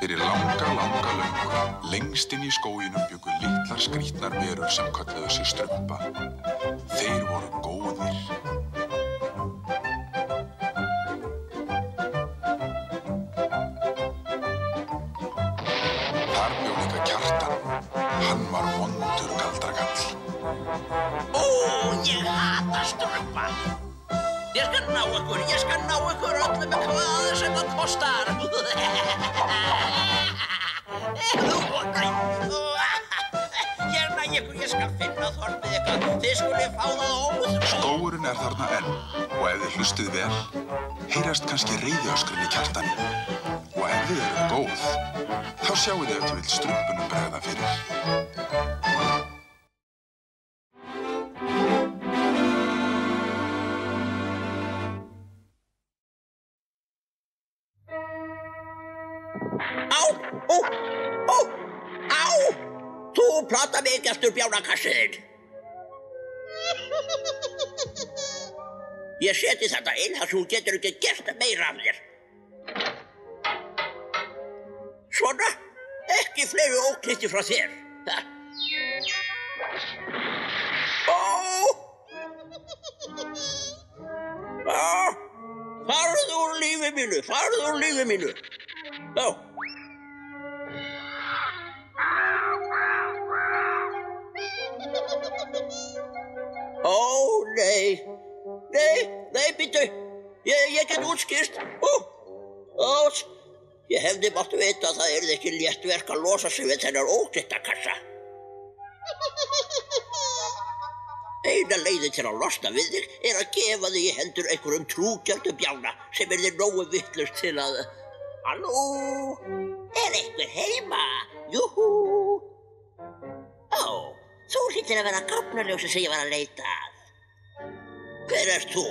Fyrir langa löngu, lengst inn í skóginum bjuggu litlar skrýtnar verur sem kölluðu sig strumpa. Þeir voru góðir. Þar bjó líka Kjartan. Hann var vondur galdrakall. Ó, ég hata strumpa. Ég skal ná ykkur öllum með hvað sem það kostar. Ég skal finna þorpið ykkar. Þið skulið fá það óð. Skógurinn þarna enn og ef þið hlustið vel, heyrast kannski reiðiöskrin í Kjartani. Og ef þið eru góð, þá sjáið þið ef þið vill strumpunum bregða fyrir. Þú plata mig, gestur bjánakassinn. Ég seti þetta inn þar sem þú getur ekki gert meira af þér. Svona, ekki fleiri óknytti frá þér. Farðu úr lífi mínu. Já. Ó, nei, býttu. Ég get útskýrt. Ég hefði mátt vita að það yrði ekki létt verk að losa sig við þennan óknyttakassa. Eina leiðin til að losna við þig að gefa þig í hendur einhverjum trúgjörnum bjána sem yrði nógu vitlaust til að... Halló, einhver heima? Júhú. Ó, þú hlýtur að vera gáfnarljósið sem ég var að leita að. Hver ert þú?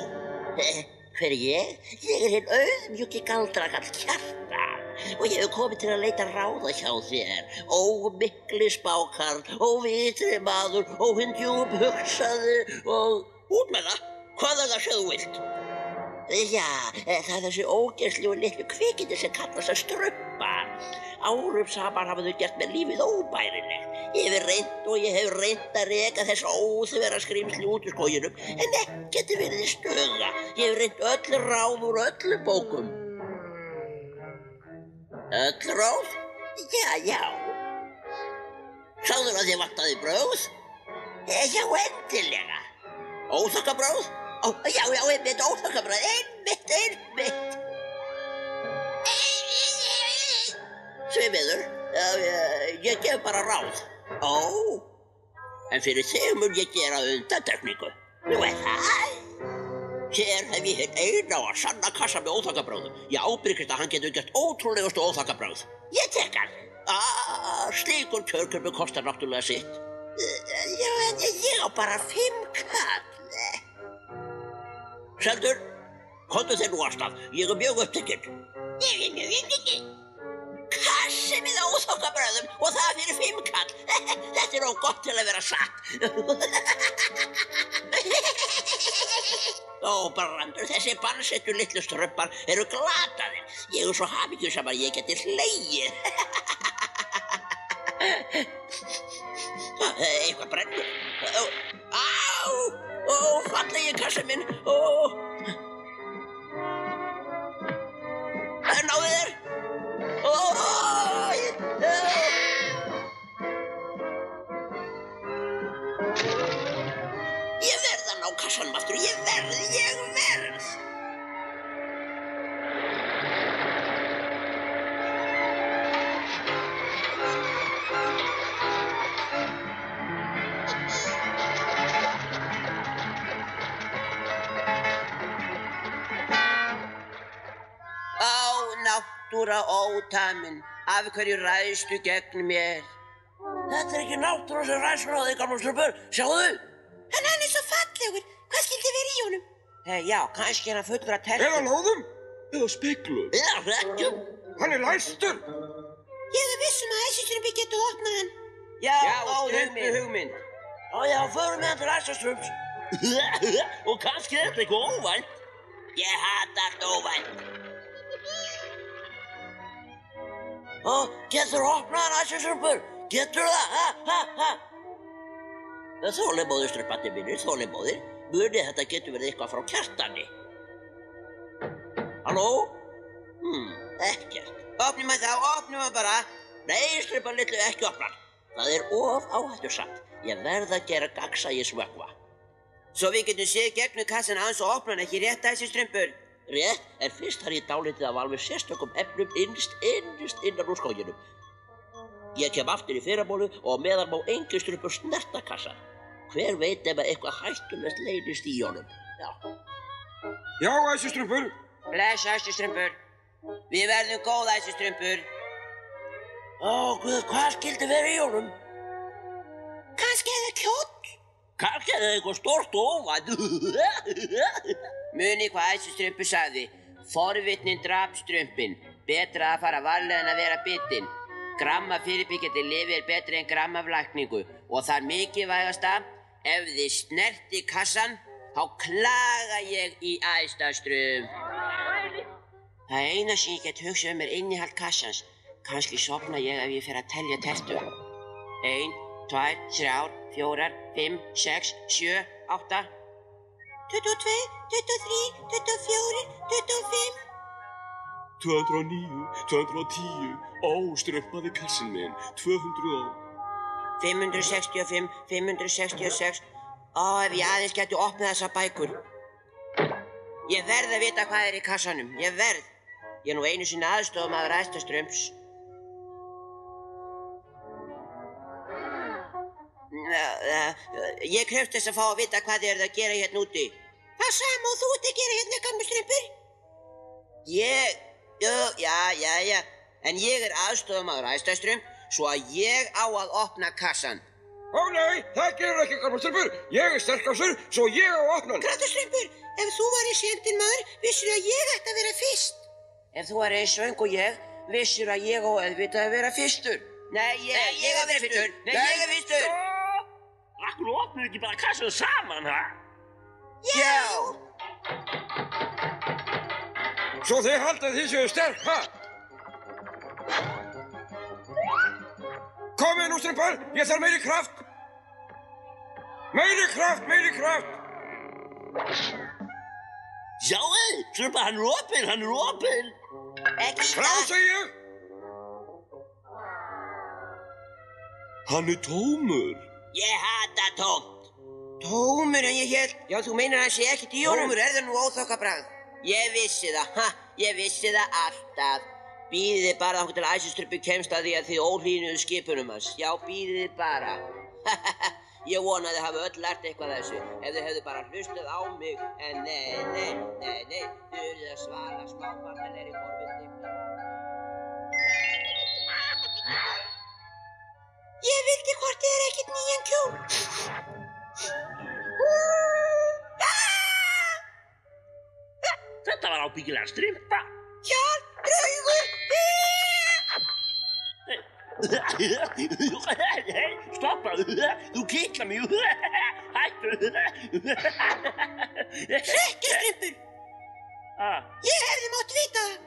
Hver ég? Ég hinn auðmjúki galdrakall Kjartan og ég hef komið til að leita ráða hjá þér. Ó, mikli spákarl, ó, vitri maður, ó, hinn djúp hugsaði og... Út með það, hvað er það sem þú vilt? Já, það er þessi ógeðslegu litlu kvikindi sem kallast að strumpa. Árum saman hafa þau gert með lífið óbærilegt. Ég hef reynt að reka þess óþverraskrímsli út úr skóginum, en ekkert verið í stöða. Ég hef reynt öll ráð úr öllum bókum. Öll ráð? Já. Sagður að þið vantaði brauð? Já, endilega. Óþokkabrauð? Já, einmitt, óþokkabrauð, einmitt. Svimiður, ég gef bara ráð. En fyrir þig mun ég gera undantekningu. Nú það. Hér hef ég hinn eina og sanna kassa með óþokkabrauðum. Ég ábyrgist að hann getur gert ótrúlegustu óþokkabrauð. Ég tek hann. Slíkur kjörkjörnum kostar náttúrulega sitt. Já, en ég á bara 5 kall. Seldur, komdu þér nú af stað. Ég mjög upptekinn. Kassi með óþokkabrauðum og það fyrir 5 kall. Þetta nóg gott til að vera satt. Brandur, þessi barnsettu litlu strumpar eru glataðir. Ég svo hamingjusam að ég geti hlegið. Eitthvað brennur. Fallegi kassi minn. Náðu þér. Ég verð að ná kassanum aftur. Ég verð. Náttúra ótamin, af hverju ræðstu gegn mér? Þetta ekki náttúra sem ræðsur á þig, gamla strumpur, sjáðu! En hann svo fallegur, hvað skildi vera í honum? Já, kannski hann fullur að telpu. Eða lóðum, eða speglum. Eða hrekkjum. Hann læstur. Ég vissum að æsistrumpi getur opnað hann. Já, hugmynd. Já, förum við hann til æsastrumps. Og kannski þetta eitthvað óvænt. Ég hata dóvænt. Getur opnað æsisumbur? Getur það? Þolinmóðir, strumpandi mínir, þolinmóðir. Munið þetta getur verið eitthvað frá Kjartani. Halló? Ekkert. Opnum hann bara. Nei, strumpan litlu, ekki opnan. Það er of áhættusamt. Ég verð að gera gagnsæisvöggva. Svo við getum séð gegnum kassan aðeins og opna hann, ekki rétt æsistrumpur? Rétt, en fyrst har ég dálítið af alveg sérstökum efnum innst innan úr skóginum. Ég kem aftur í fyrramálið og meðan má engin strumpur snerta kassan. Hver veit ef eitthvað hættulegt leynist í honum. Já, æsistrumpur. Bless, æsistrumpur. Við verðum góð æsistrumpur. Guð, hvað skildi vera í honum? Kannski er það kjóll. Kannski er það eitthvað stórt og óvænt. Muni hvað æsistrumpur sagði. Forvitnin drap strumpin. Betra að fara varlega en að vera bitinn. Gramma fyrirbyggjandi lyfi er betri en grammaflækningu. Og það mikilvægasta, ef þið snerti kassan, þá klaga ég í æstastrump. Það eina sem ég get hugsað er innihald kassans. Kannski sofna ég ef ég fer að telja tertur. 1, 2, 3, 4, 5, 6, 7, 8 22, 23, 24, 25 209, 210, strumpaði kassin minn, 200 og... 565, 566 ef ég aðeins geti opnað þessar bækur. Ég verð að vita hvað er í kassanum, ég verð. Ég er nú einu sinni aðstoðarmaður æstastrumps. Ég krefst þess að fá að vita hvað þið eruð að gera hérna úti. Hvað sama og þú ert að gera hérna, gamli strumpur? Já. En ég er aðstoðarmaður æstastrump, svo að ég á að opna kassan. Ó nei, það gerur ekki, gamli strumpur. Ég er sterkastur, svo ég á að opna hann. Grátur strumpur, ef þú væri séndin maður, vissir að ég ætti að vera fyrst. Ef þú væri eins svöng og ég, vissir að ég á auðvitað að vera fyrstur. Nei, ég á að vera fyrstur. Nei, ég er fyrstur. Akkur opnum ekki bara kassan saman, ha? Já! Svo þið haldið þið séu sterk, ha? Komið nú, strumpar, ég þarf meiri kraft. Meiri kraft. Sjáðu, strumpa, hann er opinn. Ekki Frá, segi ég. Hann er tómur. Ég hata tómt. Tómur en ég hélt. Já, þú meinar að hann sé ekkert í honum. Tómur er það nú óþokkabragð. Ég vissi það alltaf. Bíðið bara þangað til æsistrumpi kemst að því að þið óhlýðnuðu skipunum hans. Já, bíðið bara. Ég vona að þið hafi öll lært eitthvað þessu. Ef þið hefðu bara hlustað á mig. En nei. Þið eruð að svala smábarnalegri forvitni. Ég vildi hvort þið ekkert nýjan kjól. Þetta var ábyggilega strumpa. Hjálp, draugur! Stoppa, þú kitlar mig. Hættu. Hrekkjastrumpur! Ég hefði mátt vita það.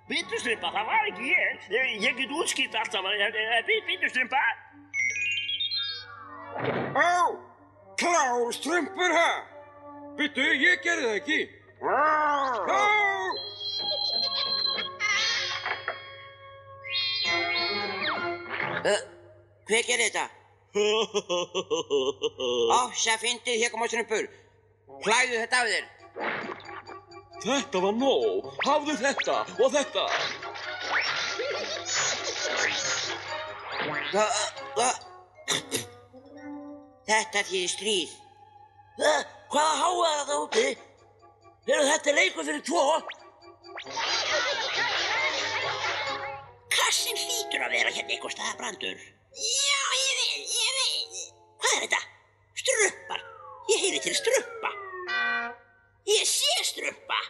Bíddu, strumpa, það var ekki ég. Ég get útskýrt allt saman. Bíddu, strumpa. Klár strumpur, ha? Bittu, ég gerði það ekki. Hver gerði þetta? Svo fyndið, hér koma strumpur. Klæðu þetta af þér. Þetta var nóg. Hafðu þetta og þetta. Þetta þýðir stríð. Hvaða háa er það úti? Þetta er leikur fyrir 2. Kassin hlýtur að vera hérna einhvers staðar, Brandur. Já, ég veit. Hvað er þetta? Strumpar. Ég heyri til strumpa. Ég sé strumpa.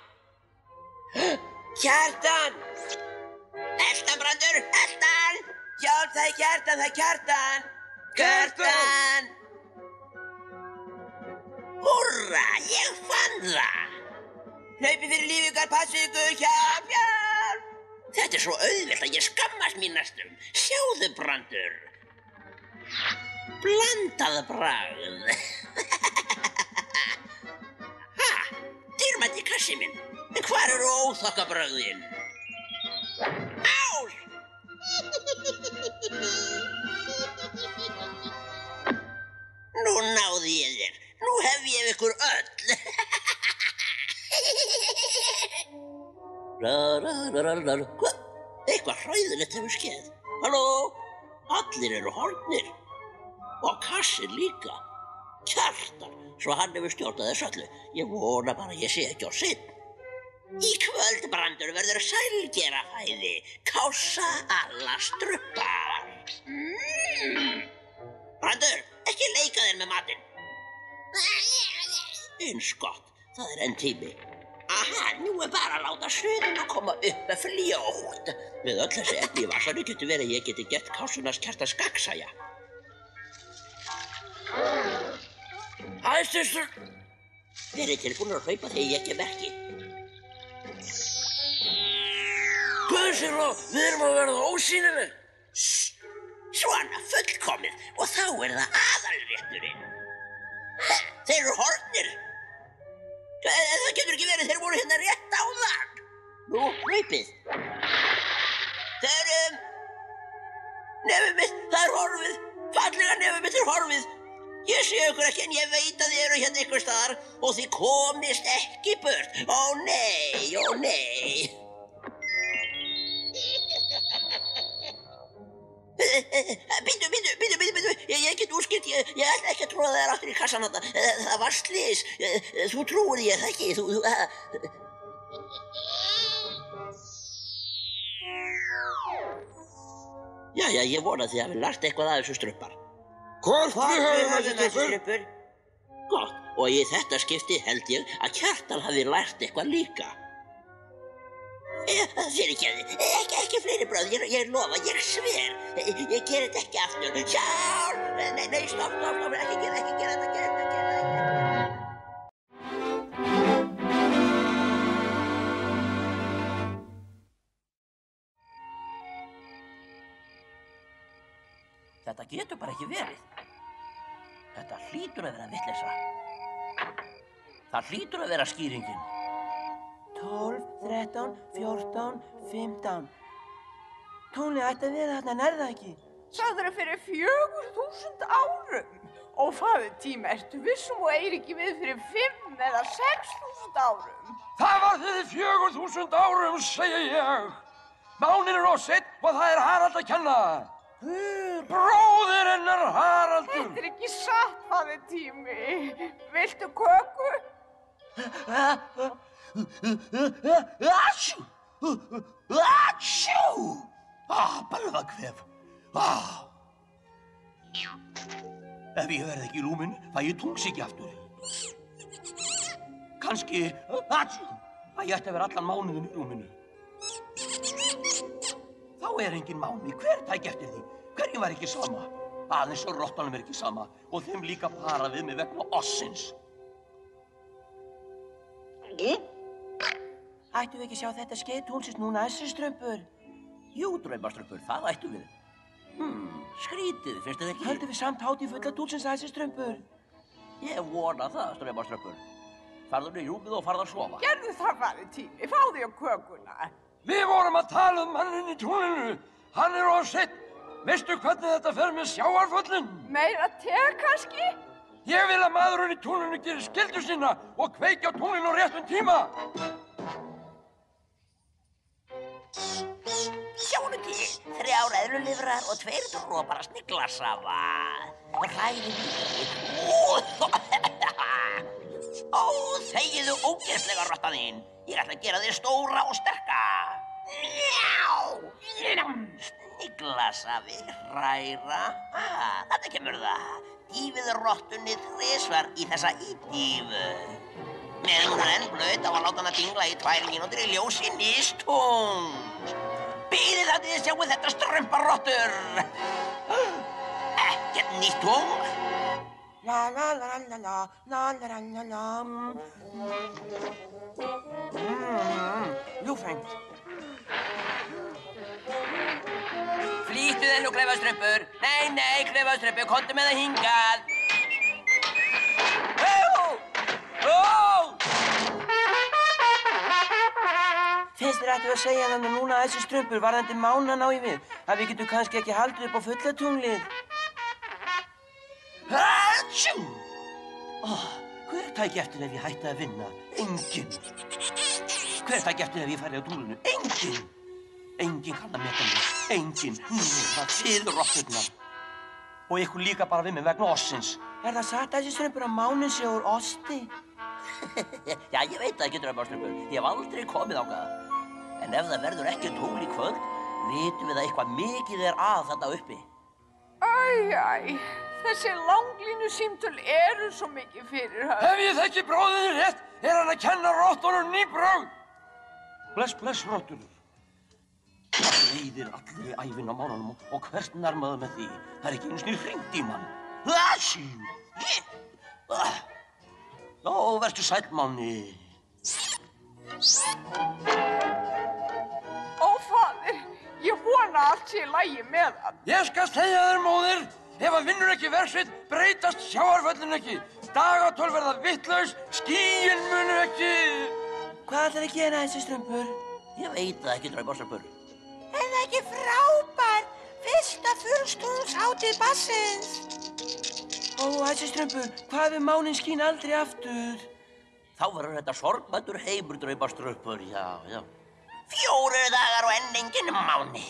Kjartan! Eltan, Brandur, eltan! Hjálp, það er Kjartan! Kjartan! Húrra, ég fann það! Hlaupið fyrir lífi ykkar, passið ykkur, hjálp, hjálp! Þetta svo auðvelt að ég skammast mín næstum. Sjáðu, Brandur. Blandað bragð. Ha, dýrmæti kassi minn. En hvar eru óþokkabrögðin? Ás! Nú náði ég þér. Nú hef ég ykkur öll. Hvað? Eitthvað hræðilegt hefur skeð. Halló? Allir eru horfnir. Og kassir líka. Kjartan, svo hann hefur stjórnað þessu öllu. Ég vona bara að ég sé ekki á sinn. Í kvöld, Brandur, verður sælgerafæði. Kássa alla struppar. Brandur, ekki leika þér með matinn. Eins gott, það enn tími. Aha, nú bara að láta suðuna koma upp með fljótt. Með öll þessi efni í vasanum getur verið að ég geti gert Kássunars Kjartans gagnsæja. Hæ, systur. Verið tilbúinir að hlaupa þegar ég gef merki. Guðsiró, við erum að verða ósýnileg. Svona fullkomið og þá það aðalrétturinn. Þeir eru horfnir. Það getur ekki verið, þeir voru hérna rétt áðan. Nú, hlaupið. Nefið mitt, það horfið. Fallega nefið mitt horfið. Ég sé ykkur ekki en ég veit að þið eru hérna ykkur staðar og þið komist ekki burt. Ó nei, ó nei. Bíddu, ég get úrskilt, ég ætla ekki að tróða þér aftur í kassan þarna. Það var slys, þú trúir ég það ekki, Jæja, ég vona að þið hafi lært eitthvað af þessu struppar. Hvort við höfum þessi struppur? Gott, og í þetta skipti held ég að Kjartan hafi lært eitthvað líka. Fyrirgefðu, ekki fleiri bröð, ég lofa, ég sver. Ég ger þetta ekki aftur. Hjálp! Nei, stopp, ekki gera þetta. Þetta getur bara ekki verið. Þetta hlýtur að vera vitleysa. Það hlýtur að vera skýringin. 12, 13, 14, 15. Tunglið ætti að vera þarna, er það ekki? Sagðirðu fyrir 4.000 árum. Og faðir tíma, ertu vissum og Eiríki við fyrir 5 eða 6.000 árum? Það var fyrir 4.000 árum, segi ég. Mánin á sitt og það Harald að kenna. Bróðir hennar Haraldur. Þetta ekki satt, faðir tími. Viltu köku? Achú! Bölvakvef. Ef ég verð ekki í rúminu, fæ ég tungsýki aftur. Kannski, að ég ætti að vera allan mánuðinn í rúminu. Þá engin máni, hver tæki eftir því? Hverjum var ekki sama? Aðeins og rottanum ekki sama og þeim líka parað við mig vegna ossins. Ættum við ekki sjá þetta skeið tunglsins núna, þessi strömpur? Jú, draumaströmpur, það ættum við. Skrítið, finnst þið ekki? Höldum við samt hátíð fulla tunglsins, þessi strömpur? Ég vona það, draumaströmpur. Farðu nú í rúmið og farðu að sofa. Gerðu það, faðir tími, fáðu á kökuna. Við vorum að tala manninn í tunglinu. Hann á sitt. Veistu hvernig þetta fer með sjávarföllin? Meira te kannski? Ég vil að maðurinn í tunglinu gerir skyldu sína og kveiki á tunglinu á réttum tíma. Sjáðu til, 3 eðlulifrar og 2 dropar að sniglasafa. Og hræði lífið. Ó, þegiðu ógeðslega rotta þín. Ég ætla að gera þér stóra og sterka. Sniglasafi, hræra. Þarna kemur það. Dýfið rottunni 3 svar í þessa ídýfu. Meðan hún enn blöt á að láta hana dingla í 2 mínútur í ljósi nýstungs. Bíðið þar til þið sjáu þetta strömparottur. Ekkert nýtt tungl. La la la la la la la la la la. Ljúffengt. Flýttu þér nú, Klaufastrumpur. Nei, Klaufastrumpur, komdu með það hingað. Finnst þér ættu að segja þannig núna að þessi strumpur varðandi mánan á í við, að við getum kannski ekki haldið upp á fulla tunglið? Hatsjú! Hver tæki eftir ef ég hætti að vinna? Enginn. Hver tæki eftir ef ég færi á tunglinu? Enginn. Enginn kann að meta mig. Enginn. Það þið rotturnar. Og ykkur líka bara við mig vegna ossins. Það satt að þessi strumpur að mánin sé úr osti? Já, ég veit það ekki, Draumastrumpur. Ég hef aldrei komið ángað. En ef það verður ekki tungl í kvöld, vitum við að eitthvað mikið að þarna uppi. Þessi langlínu símtöl eru svo mikið fyrir hann. Ef ég þekki bróðin rétt, hann að kenna rottunum nýbrögð. Bless, rottur. Það leiðir allir ævinn á mánunum og hvert nærmaður með því. Það ekki einu sinni hringt í mann. Ó, vertu sæll, Máni. Ó, faðir, ég vona allt sé í lagi með hann. Ég skal segja þér, móðir, ef hann vinnur ekki verk sitt, breytast sjávarföllin ekki. Dagatöl verða vitlaus, skýin munu ekki. Hvað ætlar að gera þessi strumpur? Ég veit það ekki, Draumastrumpur. Er það ekki frábært? Fyrsta fullstúnshátíð bassins. Ó, þessi strumpur, hvað ef mánin skín aldrei aftur? Þá verður þetta sorgmæddur heimur, Draumastrumpur, já. 4 dagar og enn enginn máni.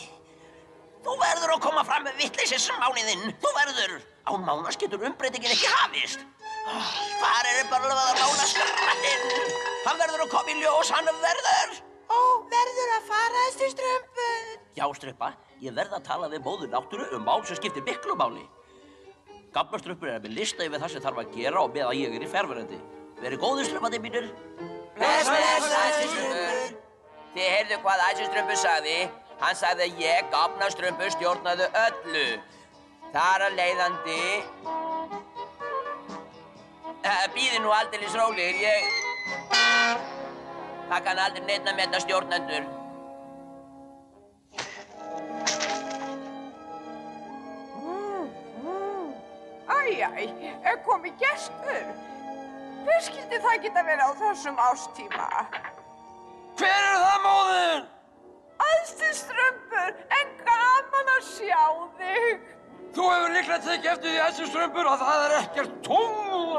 Þú verður að koma fram með vitleysis mániðinn. Þú verður. Án mánas getur umbreytingin ekki hafist. Hvar bölvaða mánaskratinn? Hann verður að koma í ljós, hann verður. Ó, verður að fara þessi strumpur. Já, Strumpa, ég verð að tala við móður náttúru mál sem skiptir miklu máli. Gamla Strumpur með lista yfir það sem þarf að gera og meðan ég í fjarverandi. Verið góðir, Strumpandi mínir. Bless, Æsistrumpur. Þið heyrðu hvað Æsistrumpur sagði. Hann sagði að ég, Gamla Strumpur, stjórnaði öllu. Þar að leiðandi... Bíðið nú aldeilis rólegir, Það kann aldrei neinn að meta stjórnendur. Er komið gestur? Hver skyldi það geta verið á þessum árstíma? Hver það, móðir? Æsistrumpur, en gaman að sjá þig. Þú hefur líklega tekið eftir því, Æsistrumpur, að það ekkert tungl.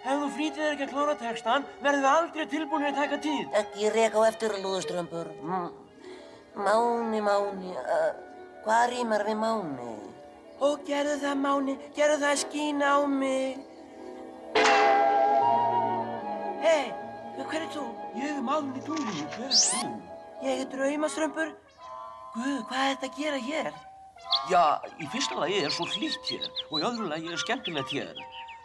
Ef þú flýtir þér ekki að klára textan, verðum við aldrei tilbúinir að taka tíð. Ekki reka á eftir, Lúðustrumpur. Máni, hvað rímar við máni? Ó, gerðu það, Máni, gerðu það að skína á mig. Hei, hver þú? Ég máni í tunglinu, hver þú? Ég Draumastrumpur. Guð, hvað þetta að gera hér? Já, í fyrsta lagi svo hlýtt hér og í öðru lagi skemmtilegt hér.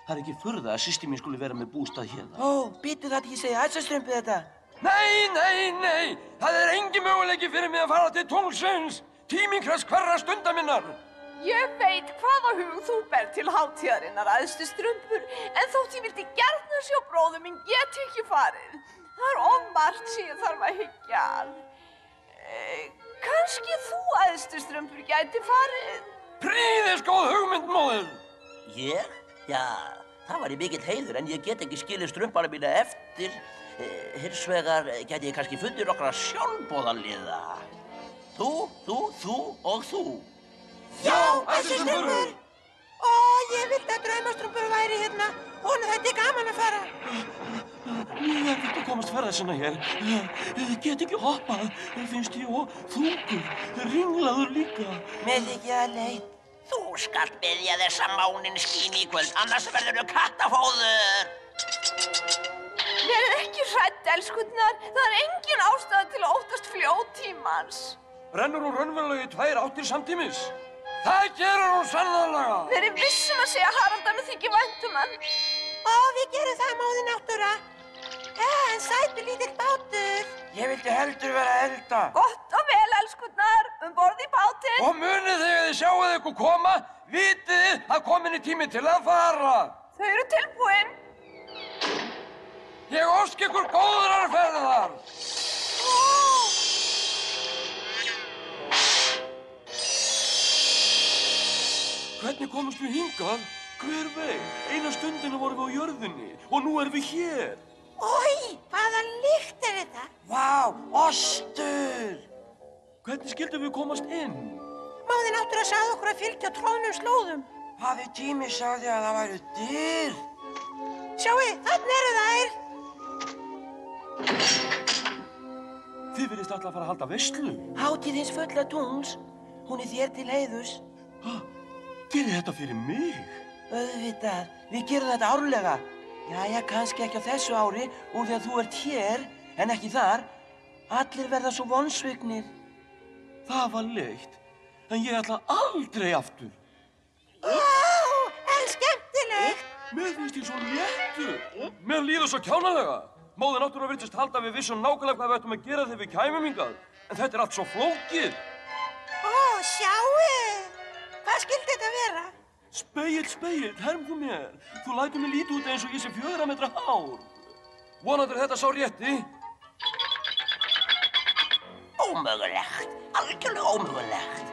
Það ekki furða að systir mín skuli vera með bústað hérna. Ó, býttu það ekki segja Æsistrumpu þetta? Nei. Það engin möguleiki fyrir mig að fara til tunglsins. Tíminn krefst hverrar stundar minnar. Ég veit hvaða hug þú ber til hátíðarinnar, Æsistrumpur, en þótt ég vildi gjarnan sjá bróður minn get ekki farið. Það margt sem ég þarf að hyggja að. Kannski þú, Æsistrumpur, gæti farið. Prýðis góð hugmynd, móðir. Ég? Já, það var í mikill heiður, en ég get ekki skilið strumpana mína eftir. Hins vegar gæti ég kannski fundið nokkra sjálfboðaliða. Þú og þú. Já, Æsistrumpur! Ó, ég vildi að Draumastrumpur væri hérna. Honum þetta gaman að fara. Ég erfitt að komast ferða sinna hér. Ég get ekki hoppað. Finnst ég þungur, ringlaður líka. Með ekki að leit. Þú skalt biðja þess að mánin skín í kvöld, annars verður kattafóður. Verið ekki hrædd, elskurnar. Það engin ástæða til að óttast fljóttímans. Rennur hún raunverulega í 2 áttir samtímis? Það gerur hún sannarlega. Verið vissum að segja Haraldarnu þykir vænt hann. Ó, við gerum það, móðir náttúra. En sætur lítill bátur. Ég vildi heldur vera að elda. Gott og vel, elskurnar. Borð í bátinn. Og munið þegar þið sjáuð ykkur koma, vitið að komin í tími til að fara. Þau eru tilbúin. Ég óska ykkur góðrar ferðar! Hvernig komumst við hingað? Hver veit? Eina stundina vorum við á jörðinni og nú erum við hér. Oj, hvaða lykt er þetta? Vá, ostur! Hvernig skildum við komast inn? Móðir náttúra sagði okkur að fylgja tróðnum slóðum. Hafi Tími sagði að það væru dyr. Sjáu, þarna eru þær. Þið virðist alltaf að fara að halda veislu. Hátíð hins fulla tungls. Hún er þér til heiðurs. Gerið þetta fyrir mig? Auðvitað, við gerum þetta árlega. Jæja, kannski ekki á þessu ári úr því að þú ert hér, en ekki þar. Allir verða svo vonsviknir. Það var leitt, en ég ætla aldrei aftur. En skemmtilegt. Mér finnst ég svo léttur. Mér líður svo kjánalega. Móðir náttúra virtist halda að við vissum nákvæmlega hvað við ættum að gera þegar við kæmum hingað. En þetta er allt svo flókið. Sjáu. Hvað skildi þetta vera? Spegill, hermdu mér. Þú lætur mig líta út eins og ég sé 4 metra hár. Vonandi er þetta sá rétti. Ómögulegt, algjörlega ómögulegt.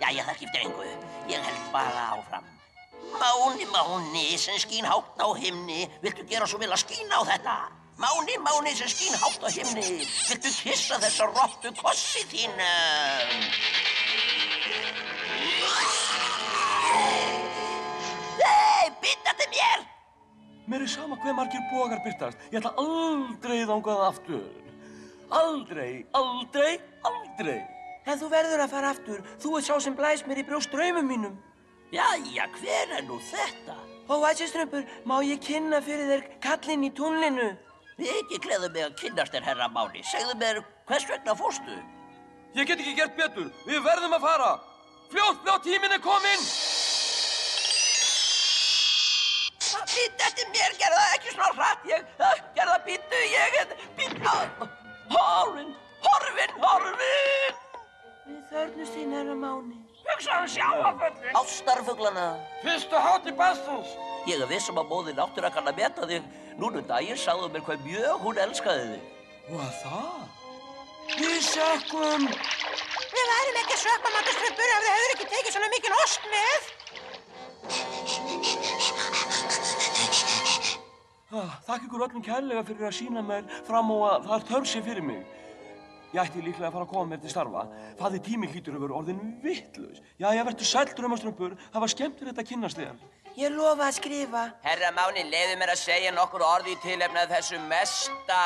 Jæja, það skiptir engu. Ég held bara áfram. Máni, sem skín hátt á himni, viltu gera svo vel að skína á þetta? Máni, sem skín hátt á himni, viltu kissa þessa rottu kossi þínum? Nei, bitandi mér! Mér er sama hve margir bogar birtast. Ég ætla aldrei þangað aftur. Aldrei. En þú verður að fara aftur. Þú ert sá sem blæs mér í brjóst draumum mínum. Jæja, hver er nú þetta? Ó, æsiströmpur, má ég kynna fyrir þér kallinn í tunglinu? Mikið gleður mig að kynnast þér, herra Máni. Segðu mér, hvers vegna fórstu? Ég get ekki gert betur. Við verðum að fara. Fljótt, tíminn er kominn. Bíddu eftir mér, gerðu það ekki svona hratt. Gerðu það, bíddu. Horfin. Við þörnust þín, herra Máni. Hugsaðu sjávarföllin. Ástarfuglana. Fyrstu hátíð Bastons. Ég er viss að móðir náttúra kann að meta þig. Núna daginn sagði mér hvað mjög hún elskaði þig. Og að það? Við sökkum. Við værum ekki að sökka mataströmpur ef þið hefur ekki tekið svona mikinn ost með. Þakka ykkur öllum kærlega fyrir að sýna mér fram á að það er þörf sé fyrir mig. Ég ætti líklega að fara að koma mér til starfa. Faðir Tími hlýtur að vera orðinn vitlaus. Jæja, vertu sæll, draumaströmpur. Það var skemmtilegt að kynnast þér. Ég lofa að skrifa. Herra Máni, leyfðu mér að segja nokkur orð í tilefni af þessu mesta...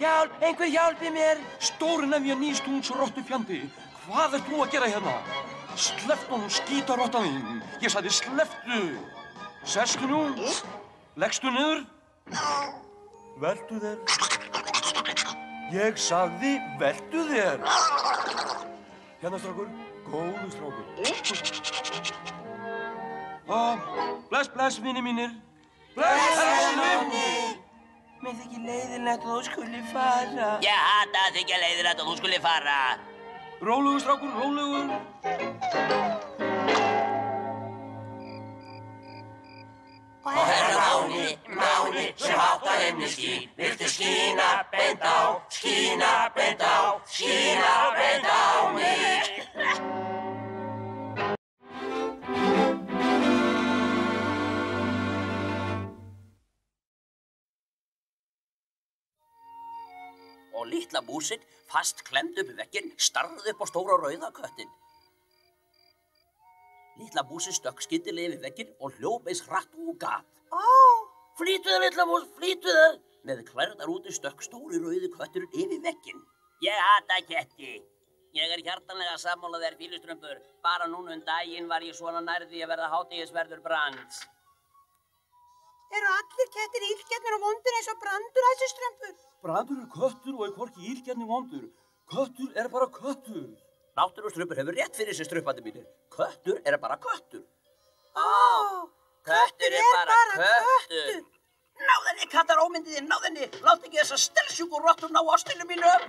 Einhver hjálpi mér. Stóri nefja nýstúns rottufjandi. Hvað ert þú að gera hérna? Slepptu honum, skítarottan þín. Ég sagði slepptu. Sestu nú. Leggstu niður. Veltu þér. Ég sagði veltu þér. Hérna, strákur. Góðu strákur. Bless, vinir mínir. Bless, Máni. Mér þykir leiðilegt að þú skuli fara. Ég hata að þykja leiðilegt að þú skuli fara. Rólegur, strákur, rólegur. Og herra Máni, sem hátt á himni skín, viltu skína beint á mig. Og litla músin, fast klemd upp í vegginn, starði upp á stóra rauða köttinn. Litla músin stökk skyndilega yfir vegginn og hljóp eins hratt og hún gat. Flýttu þér, litla mús, flýttu þér! Með klærnar úti stökk stóri rauði kötturinn yfir vegginn. Ég hata ketti. Ég er hjartanlega sammála þér, fíluströmpur. Bara núna daginn var ég svona nærði að verða hátíðisverður Brands. Eru allir kettir illgjarnir og vondir eins og Brandur, æsiströmpur? Brandur er köttur og er hvorki illgjarn né vondur. Köttur er bara köttur. Náttúrustrumpur hefur rétt fyrir sér, strumpandi mínir. Köttur er bara köttur. Köttur er bara köttur. Náðu henni, kattar ómyndið þinn, náðu henni. Látt ekki þessa stelsjúku rottur ná ástinni mínum.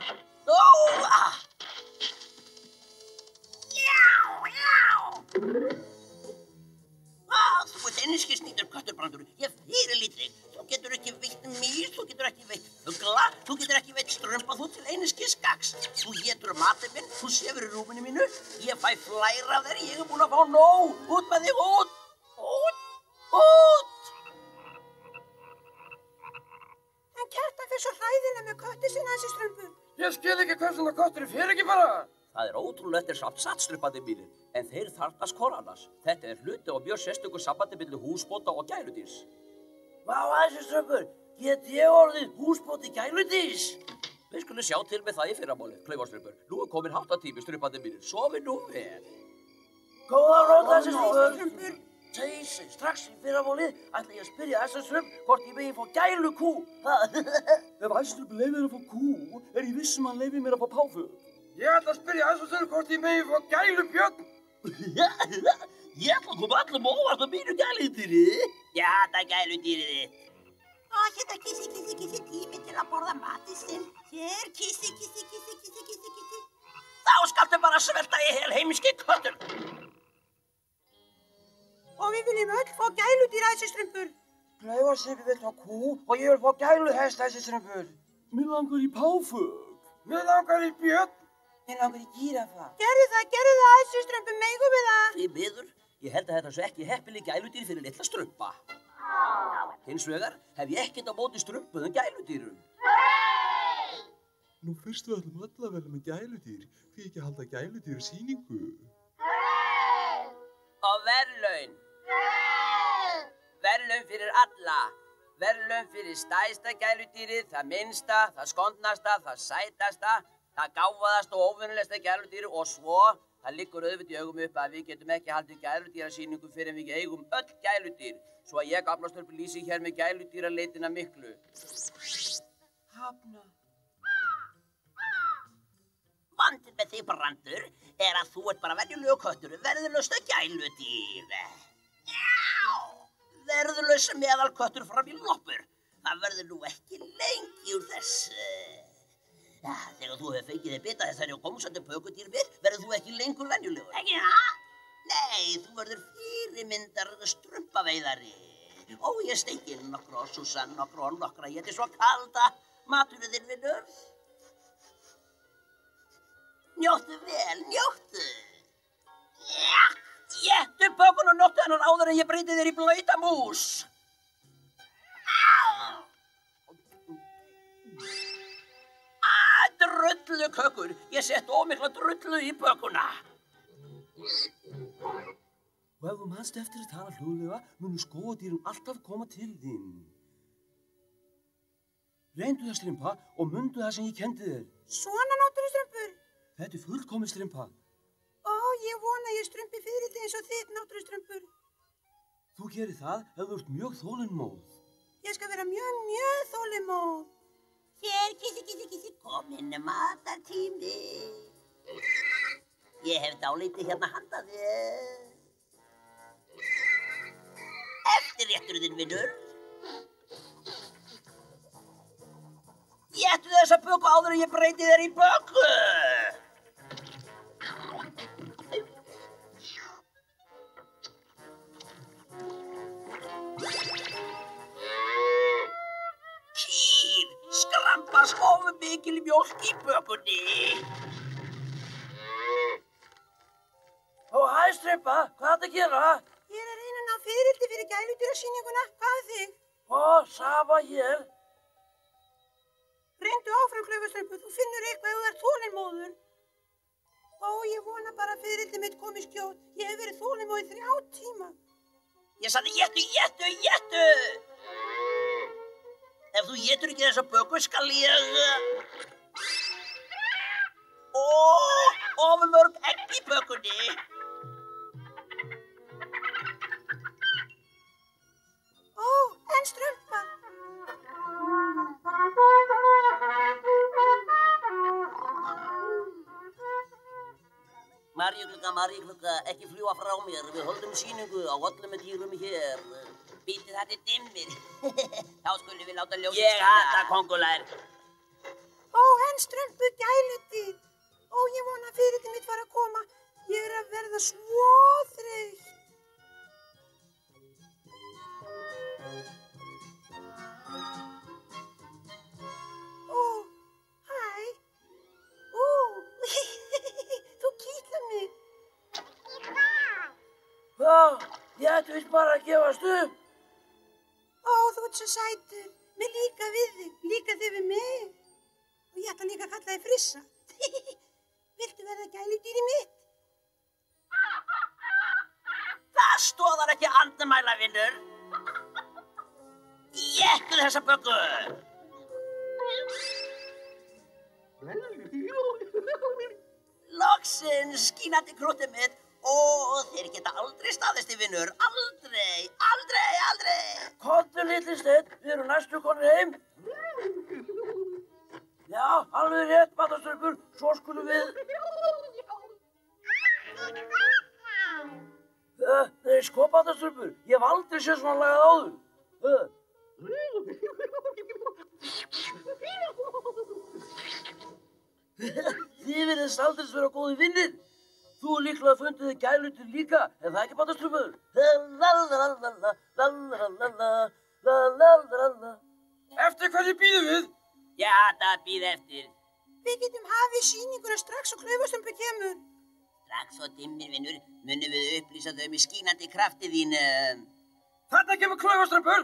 þú ert einskis nýtur köttur, Brandur. Ég fyrirlít þig. Þú getur ekki veitt mýs, þú getur ekki veitt fugla, þú getur ekki veitt strumpa, þú til einskis gagns. Þú étur matinn minn, þú sefur í rúminu mínu, ég fæ flæra af þér, ég búinn að fá nóg. Út með þig, út! En Kjartan fer svo hræðilega með kötti sinna þessi Strumpur. Ég skil ekki hvers vegna kötturinn fer ekki bara. Það er ótrúlegt samt satt, mínir, en þeir þarfnast hvor annars. Þetta er hluti og mjög sérstökur sambandi milli húsbónda og gæludýrs. Vá, þessi Strumpur, get ég orðið húsbóndi gæludýrs? Við skulum sjá til með það í fyrramáli, Klaufarstrumpur. Nú er komin háttatími, strumpandi mínir. Sofið nú vel. Góða nótt, þessi Strumpur. Strax í fyrramálið ætla ég að spyrja þessa Strump hvort ég megi fá gælukú. Ef Æstrup leyfir mér að fá kú, er ég viss hann leyfir mér að fá páfugl. Ég ætla að spyrja þessa Strump hvort ég megi fá gælubjörn. Ég ætla að koma allum óvart á mínu gæludýri. Ég hata gæludýrið þitt. Hérna kissi tími til að borða matinn sinn. Hér kissi. Þá skaltu bara svelta í hel heimski köttur. Og við viljum öll fá gæludýr þessi Strumpur. Klaufarstrumpur vill fá kú og ég vil fá gæluhest þessi Strumpur. Mér langar í páfugl. Mér langar í björn. Mér langar í gíraffa. Gerðu það þessi Strumpur, megum við það? Því miður, ég held að þetta sé ekki heppileg gæludýr fyrir litla strumpa. Hins vegar hef ég ekkert á móti strumpuðum gæludýrum. Nú fyrst við ætlum öll að velja með gæludýr, því ekki að halda gæludýr sýningu. Og verðlaun. Verðlaun fyrir alla. Verðlaun fyrir stærsta gæludýrið, það minnsta, það skondnasta, það sætasta, það gáfaðasta og óvenjulegasta gæludýrið og svo, það liggur auðvitað í augum upp að við getum ekki haldið gæludýrasýningu fyrir við eigum öll gæludýr. Svo að ég, Aflastólpur, lýsi hér með gæludýraleitina miklu. Hafna. Vandinn með þig, Brandur, er að þú ert bara venjulegur köttur, verðurlausta gæludýr. Verðurlaus meðalköttur fram í loppur. Það verður nú ekki lengi úr þessu. Þegar þú hefur fengið þig bita þessari og komsandi pökudýr mér, verður þú ekki lengur venjulegur. Ekki það? Nei, þú verður fyrirmyndar strumpaveiðari. Ó, ég steiki nokkra og Susann nokkra, ég er svo kalda. Maturinn þinn, vinur. Njóttu vel, njóttu. Éttu pökun og njóttu hennan áður en ég breyti þér í blauta mús. Drullu kökur, ég sett ómikla drullu í pökuna. Og ef þú manst eftir að tala hljóðlega, munu skógadýrum alltaf koma til þín. Reyndu það, Strympa, og mundu það sem ég kendi þér. Svona, náttúrustrumpur. Þetta er fullkomið, Strympa. Ó, ég vona ég strumpi fyrir þig eins og þitt, náttúrustrumpur. Þú gerir það ef þú ert mjög þolinmóð. Ég skal vera mjög þolinmóð. Hér, kissi, kominn matartími. Ég hef dálítið hérna handa þér. Eftirrétturinn, vinur. Éttu þessa böku áður en ég breyti þér í böku. Kýr, skrambas of mikil mjólk í bökunni. Ó, hæ, Strympa, hvað ert að gera? Ég er að reyna að ná fiðrildi fyrir gæludýrasýninguna. Hvað er þig? Ó, sama hér. Reyndu áfram, Klaufarstrumpur. Þú finnur eitthvað ef þú ert þolinmóður. Ó, ég vona bara að fiðrildi mitt komi skjótt. Ég hef verið þolinmóð í 3 tíma. Ég sagði éttu. Ef þú étur ekki þessa böku skal ég... Ó, ofurmörg egg í bökunni. Ó, en Strumpa. Maríuklukka, ekki fljúa frá mér. Við höldum sýningu á öllum dýrum hér. Bítið þetta dimmir. Þá skulum við láta ljósið Ég hata kóngulær. Ó, en Strumpu gæludýr. Ó, ég vona að fiðrildið mitt var að koma. Ég er að verða svo þreytt. Ó, hæ. Ó, þú kitlar mig. Hvað? Ég ætti víst bara að gefast upp. Ó, þú ert svo sætur. Mér líka við þig. Líka þig við mig. Og ég ætla líka að kalla þig Frissa. Viltu verða gæludýri mitt? Það stóðar ekki andamæla, vinnur. Éttu þessa böggu. Loksins skínandi krútið mitt. Ó, þeir geta aldrei staðist í vinnur. Aldrei, aldrei, aldrei. Komdu, litli Steinn, við erum næstu konur heim. Já, alveg rétt, Bataströmpur, svo skulum við... Nei, sko, Bataströmpur, ég hef aldrei séð svona lagað áður. Þið virðist aldrei vera góði vinnir. Þú líklega fundið þið gælutir líka, er það ekki, Bataströmpur? Eftir hverju bíðum við? Já, það býð eftir. Við getum hafið sýninguna strax og Klaufaströmpur kemur. Strax og dimmir, vinnur, munum við upplýsa þau með skínandi krafti þínum. Þarna kemur Klaufaströmpur!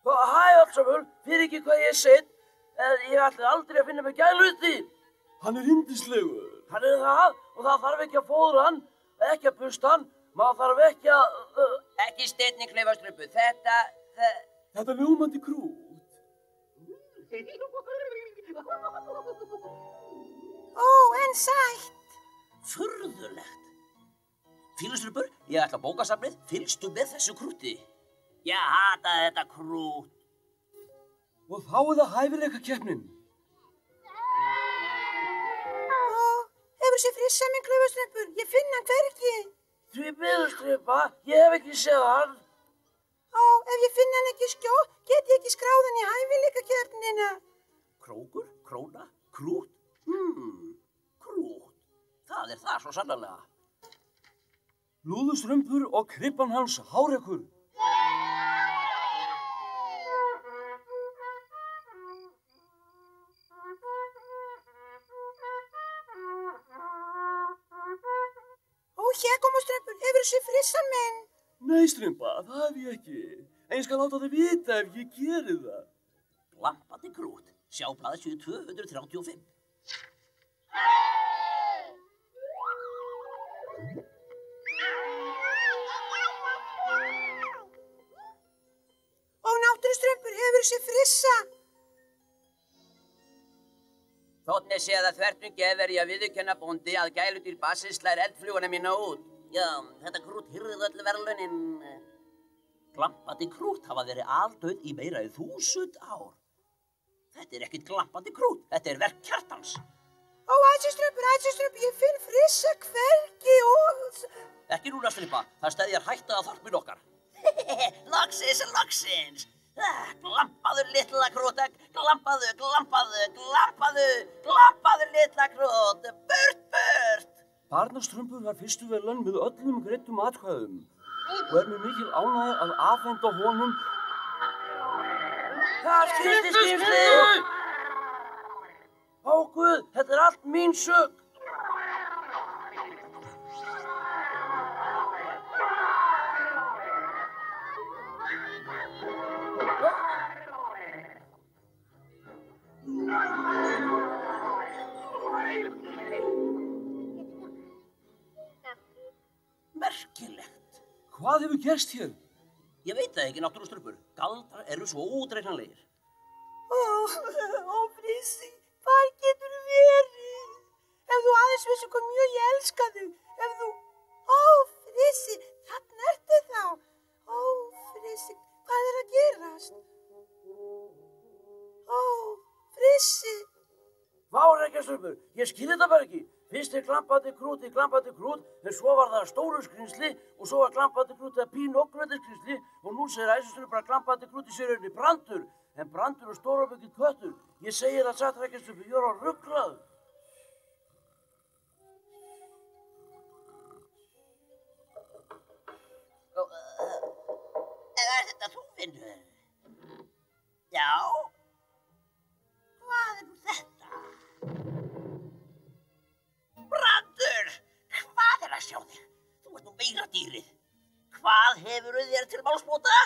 Hæ, allsamöl, fyrir ekki hvað ég er seitt, en ég ætli aldrei að finna mig gæluti. Hann er yndislegur. Hann er það, og það þarf ekki að fóðra hann, ekki að busta hann, maður þarf ekki að... Ekki Steinn Klaufaströmpur, þetta er ljómandi krút. Ó, en sætt. Furðulegt. Fíluströmpur, ég ætla að bókasafnið, fylgstu með þessu krúti. Ég hata þetta krút. Og þá er það hæfileikakeppnin. Ó, hefur séð Frissa minn Klaufaströmpur? Ég finn hann hvergi. Því miður, Strympa, ég hef ekki séð hann. Ó, ef ég finn hann ekki skjótt, get ég ekki skráð hann í hæfileikakeppnina. Krókur, króna, krút. Krút. Það er það svo sannarlega. Lúðuströmpur og kribban hans Hárekur. Hér koma Strömpur, hefur séð Frissa minn? Nei, Strympa, það hef ég ekki. En ég skal láta þig vita ef ég geri það. Glampandi krút, sjá blaðsíðu 235. Ó, náttúruströmpur, hefur séð Frissa? Þótt sé það þvert gefer ég að viðurkenna bóndi að gæludýr Bassins slær eldfluguna mína út. Já, þetta krút hyrðið öll verðlaunin. Glampandi krút hafa verið aldauð í meira en 1000 ár. Þetta er ekkert glampandi krút, þetta er verk hjartans. Ó, æsiströmpur, ég finn Frissa hvergi og... Ekki núna, Strympa, það steðjar hætta að þorpin okkar. Loksins. Glampaðu litla krúta, glampaðu litla krút, burt! Barnaströmpur var fyrstu verðlaun með öllum greiddum atkvæðum og er með mikil ánægja að afhenda honum... Það skipti! Ó, Guð, þetta er allt mín sök! Merkilegt. Hvað hefur gerst hér? Ég veit það ekki, náttúruströmpur. Galdrar eru svo útreiknanlegir. Ó, Frissi, hvar getur þú verið? Ef þú aðeins vissi hvað mjög ég elska þig. Ef þú... Ó, Frissi, þarna ertu þá. Ó, Frissi, hvað er að gerast? Ó, Frissi. Vá, Reykjaströmpur, ég skil þetta bara ekki. Fyrst er glampandi krút, en svo var það stóru skrímsli og svo var glampandi krút að pínu ógnvöldi skrímsli og nú segir æsiströmpur að glampandi krút í sérunni Brandur. En Brandur er stórabögginn köttur. Ég segi það satt, Reykjaströmpur, ég er á ruglaður. þetta þú finnur? Já. Hvað nú þetta? Brandur! Hvað að sjá þig? Þú ert nú meira dýrið. Hvað hefurðu þér til málsbóta?